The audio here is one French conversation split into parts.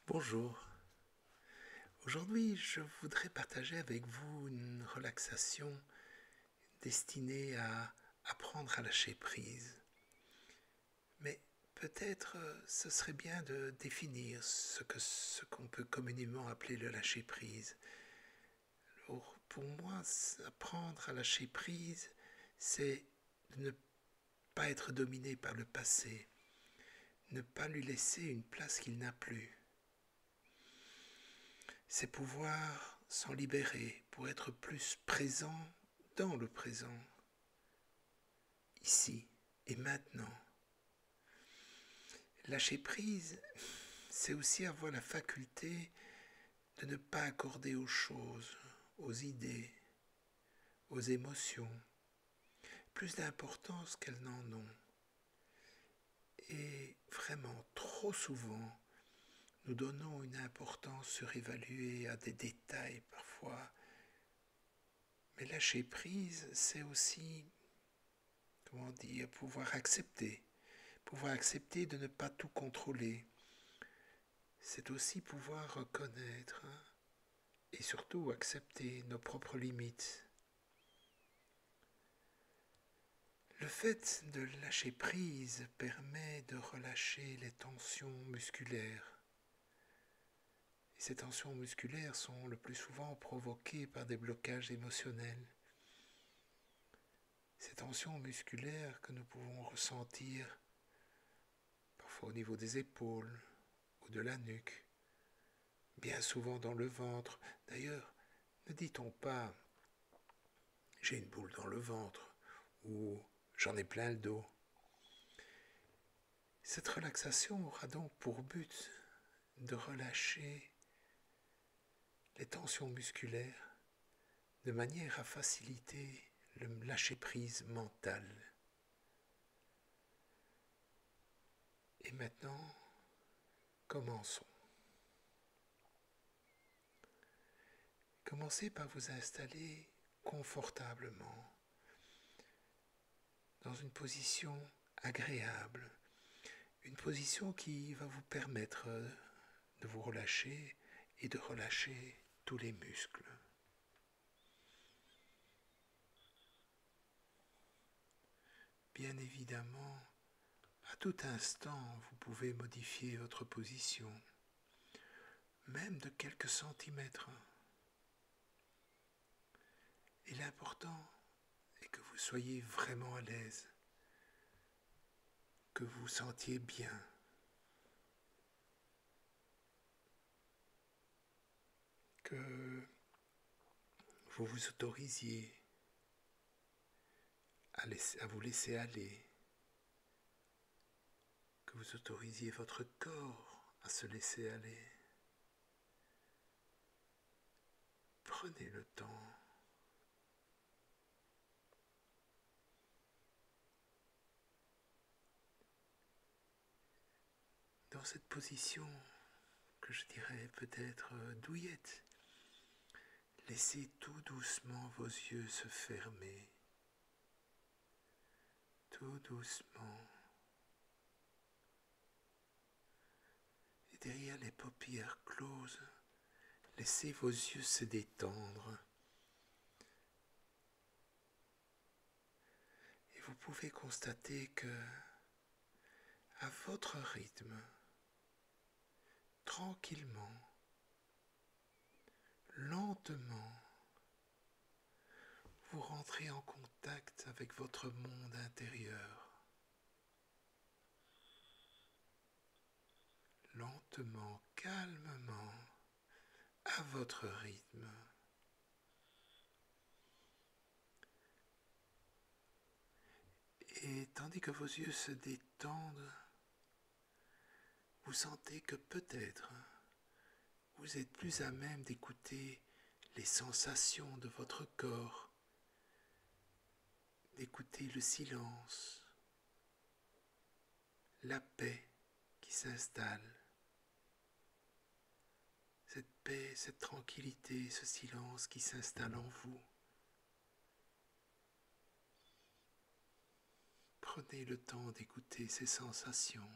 Bonjour. Aujourd'hui, je voudrais partager avec vous une relaxation destinée à apprendre à lâcher prise. Mais peut-être ce serait bien de définir ce qu'on peut communément appeler le lâcher prise. Alors, pour moi, apprendre à lâcher prise, c'est de ne pas être dominé par le passé, ne pas lui laisser une place qu'il n'a plus. C'est pouvoir s'en libérer pour être plus présent dans le présent, ici et maintenant. Lâcher prise, c'est aussi avoir la faculté de ne pas accorder aux choses, aux idées, aux émotions, plus d'importance qu'elles n'en ont. Et vraiment, trop souvent, nous donnons une importance surévaluée à des détails parfois. Mais lâcher prise, c'est aussi, comment dire, pouvoir accepter de ne pas tout contrôler. C'est aussi pouvoir reconnaître et surtout accepter nos propres limites. Le fait de lâcher prise permet de relâcher les tensions musculaires. Et ces tensions musculaires sont le plus souvent provoquées par des blocages émotionnels. Ces tensions musculaires que nous pouvons ressentir parfois au niveau des épaules ou de la nuque, bien souvent dans le ventre. D'ailleurs, ne dit-on pas j'ai une boule dans le ventre ou j'en ai plein le dos. Cette relaxation aura donc pour but de relâcher les tensions musculaires de manière à faciliter le lâcher-prise mental. Et maintenant, commençons. Commencez par vous installer confortablement dans une position agréable, une position qui va vous permettre de vous relâcher et de relâcher tous les muscles. Bien évidemment, à tout instant, vous pouvez modifier votre position, même de quelques centimètres. Et l'important est que vous soyez vraiment à l'aise, que vous vous sentiez bien. Que vous vous autorisiez à vous laisser aller, que vous autorisiez votre corps à se laisser aller. Prenez le temps. Dans cette position que je dirais peut-être douillette, laissez tout doucement vos yeux se fermer. Tout doucement. Et derrière les paupières closes, laissez vos yeux se détendre. Et vous pouvez constater que, à votre rythme, tranquillement, lentement, vous rentrez en contact avec votre monde intérieur. Lentement, calmement, à votre rythme. Et tandis que vos yeux se détendent, vous sentez que peut-être vous êtes plus à même d'écouter les sensations de votre corps, d'écouter le silence, la paix qui s'installe. Cette paix, cette tranquillité, ce silence qui s'installe en vous. Prenez le temps d'écouter ces sensations.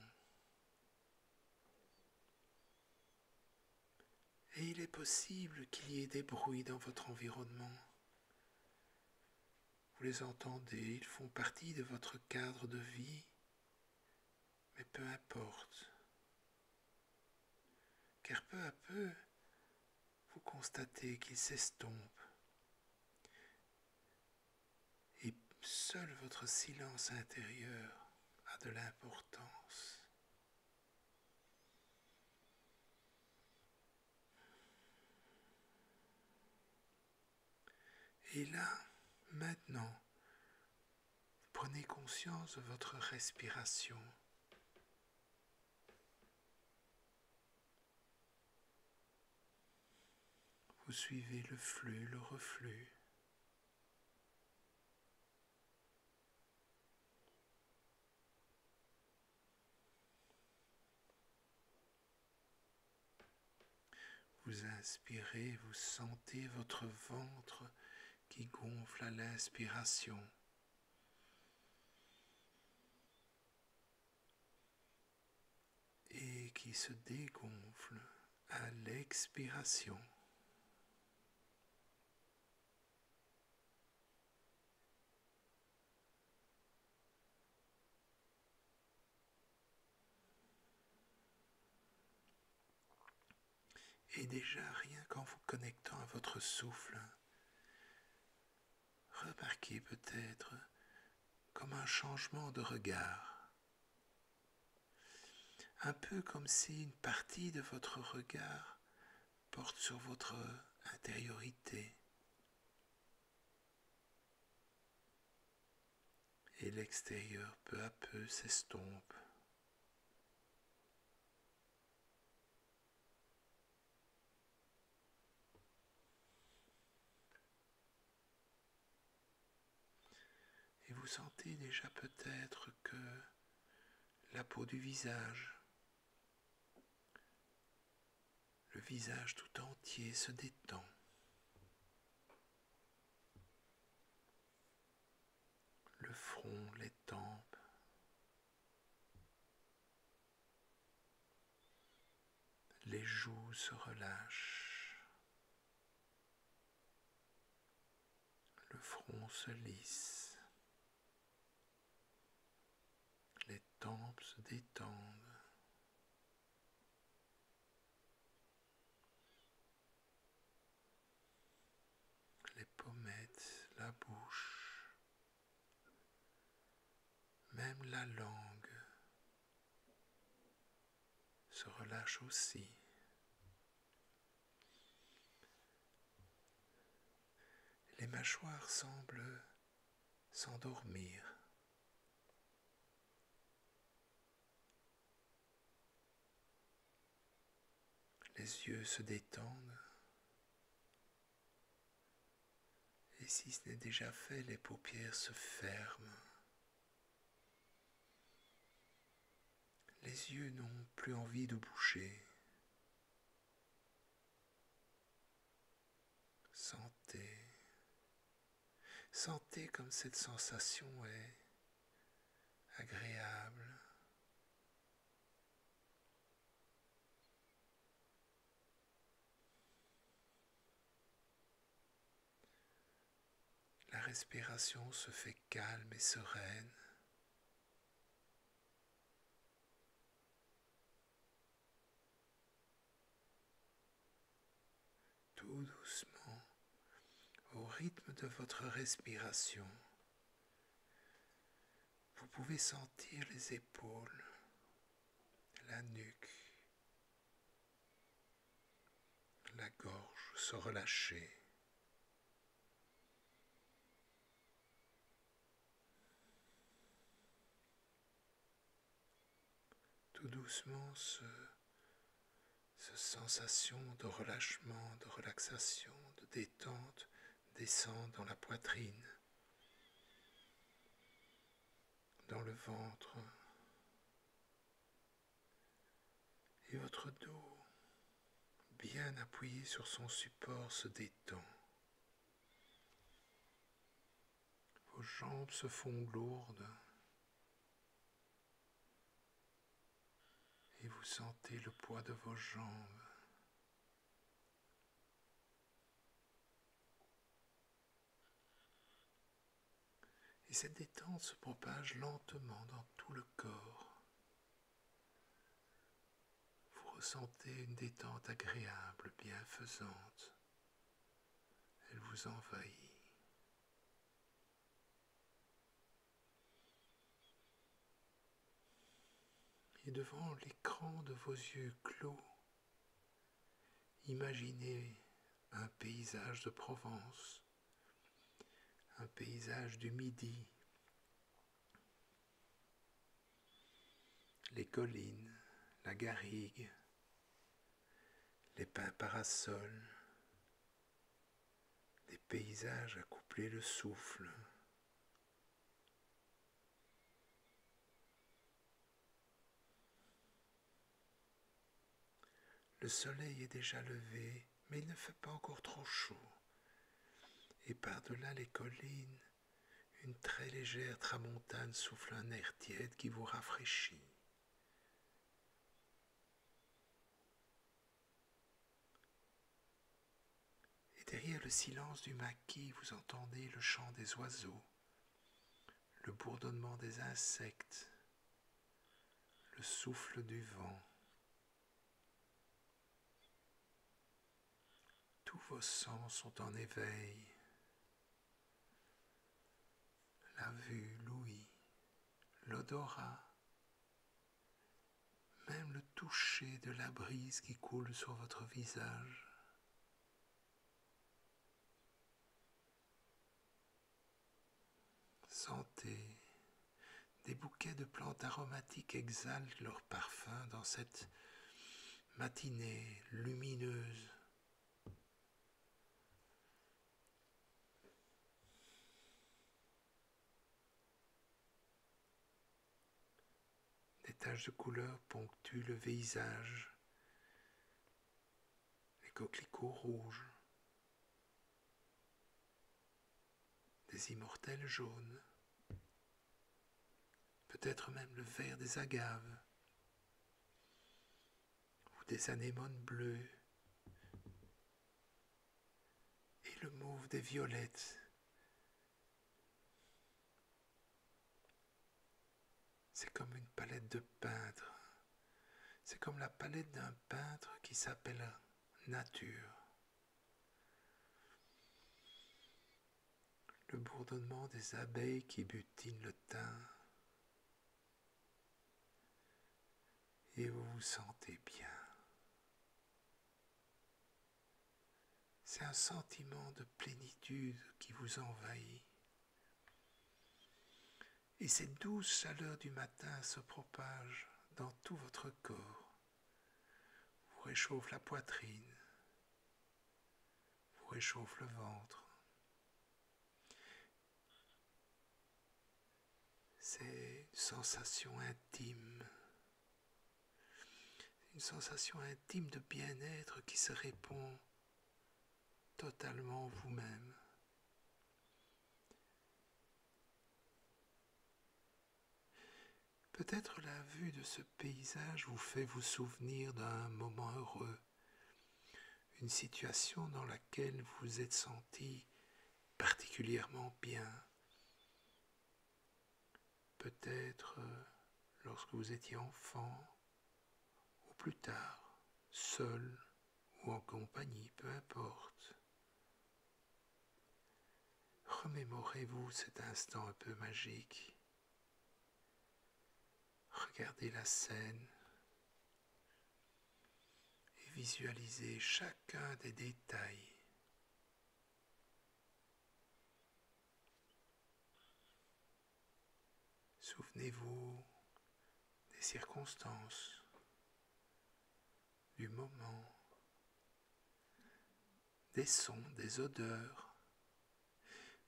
possible qu'il y ait des bruits dans votre environnement. Vous les entendez, ils font partie de votre cadre de vie, mais peu importe, car peu à peu, vous constatez qu'ils s'estompent, et seul votre silence intérieur a de l'importance. Et là, maintenant, prenez conscience de votre respiration. Vous suivez le flux, le reflux. Vous inspirez, vous sentez votre ventre qui gonfle à l'inspiration. Et qui se dégonfle à l'expiration. Et déjà, rien qu'en vous connectant à votre souffle, remarquez peut-être comme un changement de regard. Un peu comme si une partie de votre regard porte sur votre intériorité. Et l'extérieur peu à peu s'estompe. Et vous sentez déjà peut-être que la peau du visage, le visage tout entier se détend. Le front, les tempes, les joues se relâchent. Le front se lisse. Les tempes se détendent. Les pommettes, la bouche, même la langue se relâche aussi. Les mâchoires semblent s'endormir. Les yeux se détendent. Et si ce n'est déjà fait, les paupières se ferment. Les yeux n'ont plus envie de bouger. Sentez. Sentez comme cette sensation est agréable. La respiration se fait calme et sereine. Tout doucement, au rythme de votre respiration, vous pouvez sentir les épaules, la nuque, la gorge se relâcher. Tout doucement, cette sensation de relâchement, de relaxation, de détente descend dans la poitrine, dans le ventre, et votre dos, bien appuyé sur son support, se détend. Vos jambes se font lourdes et vous sentez le poids de vos jambes cette détente se propage lentement dans tout le corps. Vous ressentez une détente agréable, bienfaisante. Elle vous envahit. Et devant l'écran de vos yeux clos, imaginez un paysage de Provence, un paysage du Midi, les collines, la garrigue, les pins parasols, des paysages à coupler le souffle. Le soleil est déjà levé, mais il ne fait pas encore trop chaud. Et par-delà les collines, une très légère tramontane souffle un air tiède qui vous rafraîchit. Et derrière le silence du maquis, vous entendez le chant des oiseaux, le bourdonnement des insectes, le souffle du vent. Tous vos sens sont en éveil. La vue, l'ouïe, l'odorat, même le toucher de la brise qui coule sur votre visage. Sentez, des bouquets de plantes aromatiques exhalent leur parfum dans cette matinée lumineuse. Des taches de couleur ponctuent le visage, les coquelicots rouges, des immortelles jaunes, peut-être même le vert des agaves ou des anémones bleues et le mauve des violettes. C'est comme une palette de peintre. C'est comme la palette d'un peintre qui s'appelle nature. Le bourdonnement des abeilles qui butinent le thym. Et vous vous sentez bien. C'est un sentiment de plénitude qui vous envahit. Et cette douce chaleur du matin se propage dans tout votre corps, vous réchauffe la poitrine, vous réchauffe le ventre. C'est une sensation intime de bien-être qui se répand totalement vous-même. Peut-être la vue de ce paysage vous fait vous souvenir d'un moment heureux, une situation dans laquelle vous vous êtes senti particulièrement bien. Peut-être lorsque vous étiez enfant, ou plus tard, seul ou en compagnie, peu importe. Remémorez-vous cet instant un peu magique. Regardez la scène et visualisez chacun des détails. Souvenez-vous des circonstances, du moment, des sons, des odeurs.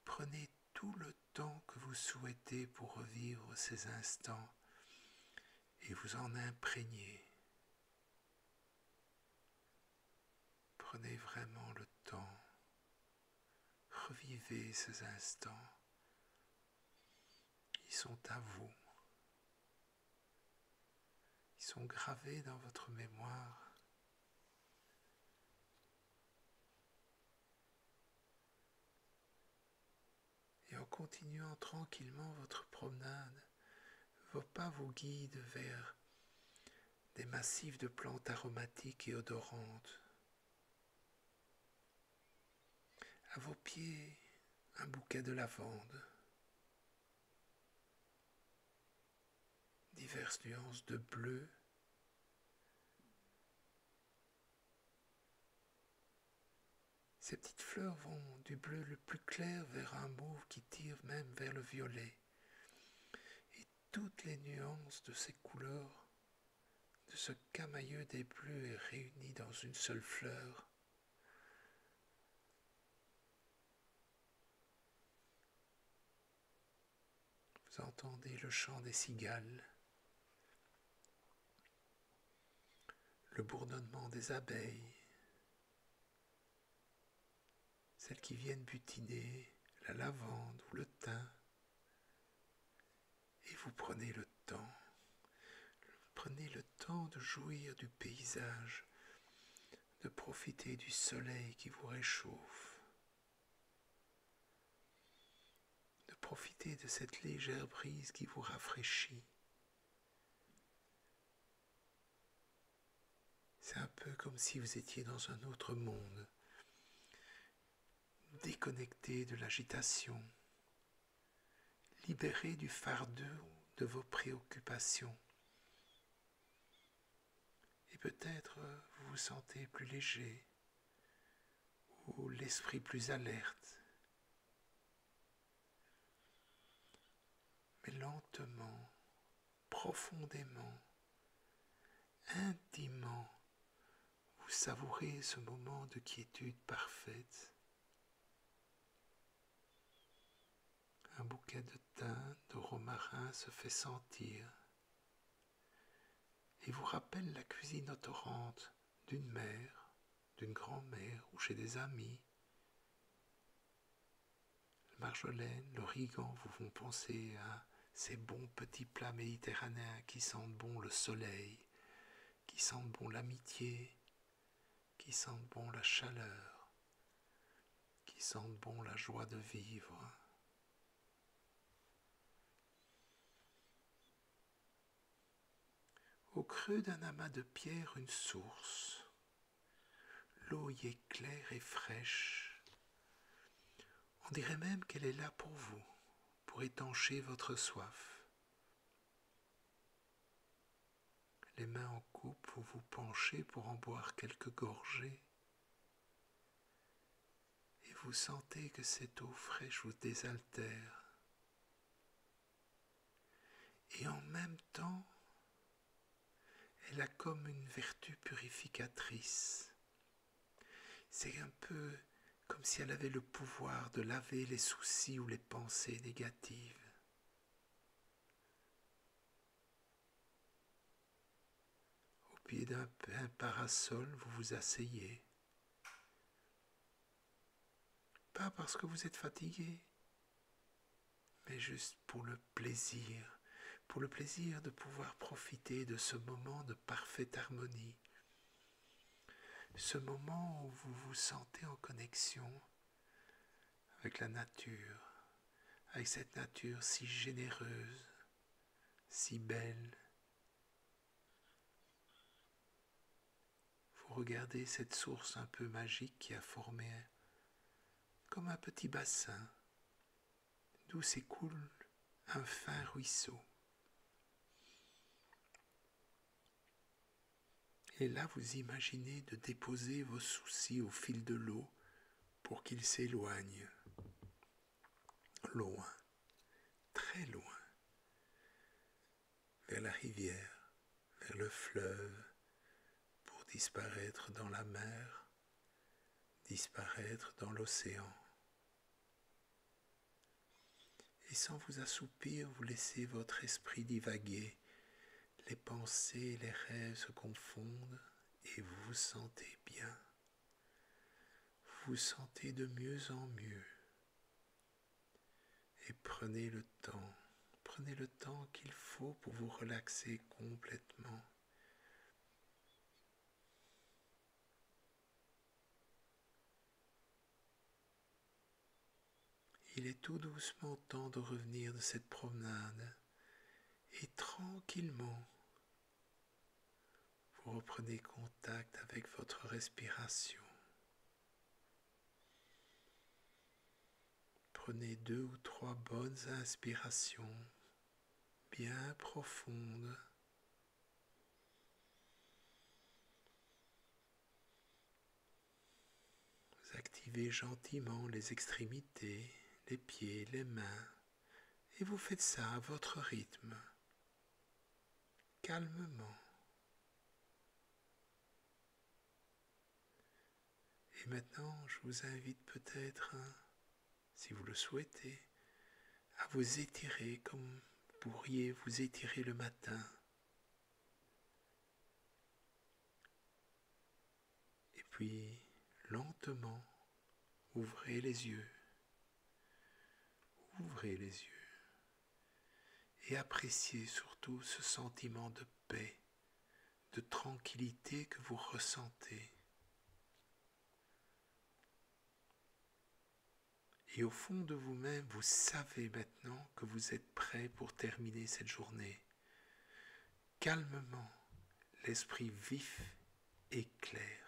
Prenez tout le temps que vous souhaitez pour revivre ces instants et vous en imprégnez. Prenez vraiment le temps. Revivez ces instants. Ils sont à vous. Ils sont gravés dans votre mémoire. Et continuant tranquillement votre promenade, vos pas vous guident vers des massifs de plantes aromatiques et odorantes. À vos pieds, un bouquet de lavande, diverses nuances de bleu, ces petites fleurs vont du bleu le plus clair vers un mauve qui tire même vers le violet. Et toutes les nuances de ces couleurs, de ce camailleux des bleus est réuni dans une seule fleur. Vous entendez le chant des cigales, le bourdonnement des abeilles, celles qui viennent butiner la lavande ou le thym, et vous prenez le temps de jouir du paysage, de profiter du soleil qui vous réchauffe, de profiter de cette légère brise qui vous rafraîchit. C'est un peu comme si vous étiez dans un autre monde, déconnecté de l'agitation, libéré du fardeau de vos préoccupations. Et peut-être vous vous sentez plus léger, ou l'esprit plus alerte. Mais lentement, profondément, intimement, vous savourez ce moment de quiétude parfaite. Un bouquet de thym, de romarin se fait sentir et vous rappelle la cuisine odorante d'une mère, d'une grand-mère ou chez des amis. Le marjolaine, l'origan vous font penser à ces bons petits plats méditerranéens qui sentent bon le soleil, qui sentent bon l'amitié, qui sentent bon la chaleur, qui sentent bon la joie de vivre. Au creux d'un amas de pierres, une source. L'eau y est claire et fraîche. On dirait même qu'elle est là pour vous, pour étancher votre soif. Les mains en coupe, vous vous penchez pour en boire quelques gorgées. Et vous sentez que cette eau fraîche vous désaltère. Et en même temps, elle a comme une vertu purificatrice. C'est un peu comme si elle avait le pouvoir de laver les soucis ou les pensées négatives. Au pied d'un parasol, vous vous asseyez. Pas parce que vous êtes fatigué, mais juste pour le plaisir de pouvoir profiter de ce moment de parfaite harmonie. Ce moment où vous vous sentez en connexion avec la nature, avec cette nature si généreuse, si belle. Vous regardez cette source un peu magique qui a formé comme un petit bassin, d'où s'écoule un fin ruisseau. Et là, vous imaginez de déposer vos soucis au fil de l'eau pour qu'ils s'éloignent. Loin, très loin, vers la rivière, vers le fleuve, pour disparaître dans la mer, disparaître dans l'océan. Et sans vous assoupir, vous laissez votre esprit divaguer. Les pensées et les rêves se confondent et vous vous sentez bien. Vous vous sentez de mieux en mieux. Et prenez le temps qu'il faut pour vous relaxer complètement. Il est tout doucement temps de revenir de cette promenade et tranquillement, vous reprenez contact avec votre respiration. Prenez 2 ou 3 bonnes inspirations bien profondes. Vous activez gentiment les extrémités, les pieds, les mains, et vous faites ça à votre rythme, calmement. Et maintenant, je vous invite peut-être, si vous le souhaitez, à vous étirer comme vous pourriez vous étirer le matin. Et puis, lentement, ouvrez les yeux. Ouvrez les yeux. Et appréciez surtout ce sentiment de paix, de tranquillité que vous ressentez. Et au fond de vous-même, vous savez maintenant que vous êtes prêt pour terminer cette journée. Calmement, l'esprit vif et clair.